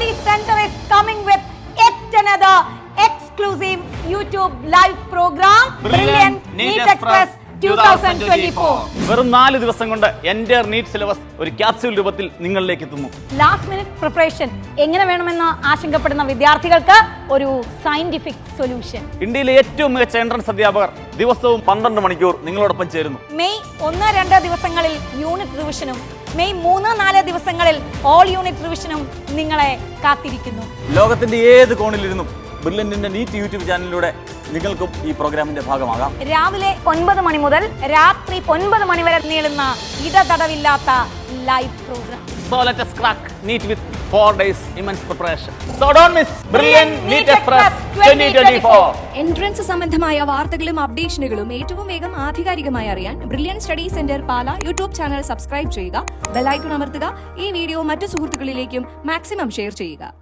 Study Center is coming with yet another exclusive YouTube live program, Brilliant NEET Express 2024. വെറും 4 ദിവസം കൊണ്ട് entire NEET syllabus ഒരു capsule രൂപത്തിൽ നിങ്ങളിലേക്ക് എത്തുന്നു. ലാസ്റ്റ് മിനിറ്റ് പ്രിപ്പറേഷൻ എങ്ങനെ വേണമെന്ന് ആശങ്കപ്പെടുന്ന വിദ്യാർത്ഥികൾക്ക് ഒരു സയന്റിഫിക് സൊല്യൂഷൻ. ഇന്ത്യയിലെ ഏറ്റവും മികച്ച എൻട്രൻസ് അധ്യാപകർ ദിവസവും 12 മണിക്കൂർ നിങ്ങളോടൊപ്പം ചേരുന്നു. മെയ് 1-2 ദിവസങ്ങളിൽ യൂണിറ്റ് റിവിഷനും മെയ് 3-4 ദിവസങ്ങളിൽ ഓൾ യൂണിറ്റ് റിവിഷനും നിങ്ങളെ കാത്തിരിക്കുന്നു. ലോകത്തിന്റെ ഏത് കോണിലിരുന്നും ബ്രില്യന്റിന്റെ നീറ്റ് യൂട്യൂബ് ചാനലിലൂടെ നിങ്ങൾക്കും ഈ പ്രോഗ്രാമിന്റെ ഭാഗമാകാം. രാവിലെ 9 മണി മുതൽ രാത്രി 9 മണി വരെ നീളുന്ന ഇടതടവില്ലാത്ത live programme. So let us crack NEET with 4 days immense preparation. So don't miss Brilliant NEET Express 2024. Entrance സംബന്ധമായ വാർത്തകളും അപ്ഡേഷനുകളും ഏറ്റവും വേഗം ആധികാരികമായി അറിയാൻ ബ്രില്യന്റ് സ്റ്റഡി സെന്റർ പാല യൂട്യൂബ് ചാനൽ സബ്സ്ക്രൈബ് ചെയ്യുക, ബെൽ ഐക്കൺ അമർത്തുക, ഈ വീഡിയോ മറ്റു സുഹൃത്തുക്കളിലേക്കും മാക്സിമം ഷെയർ ചെയ്യുക.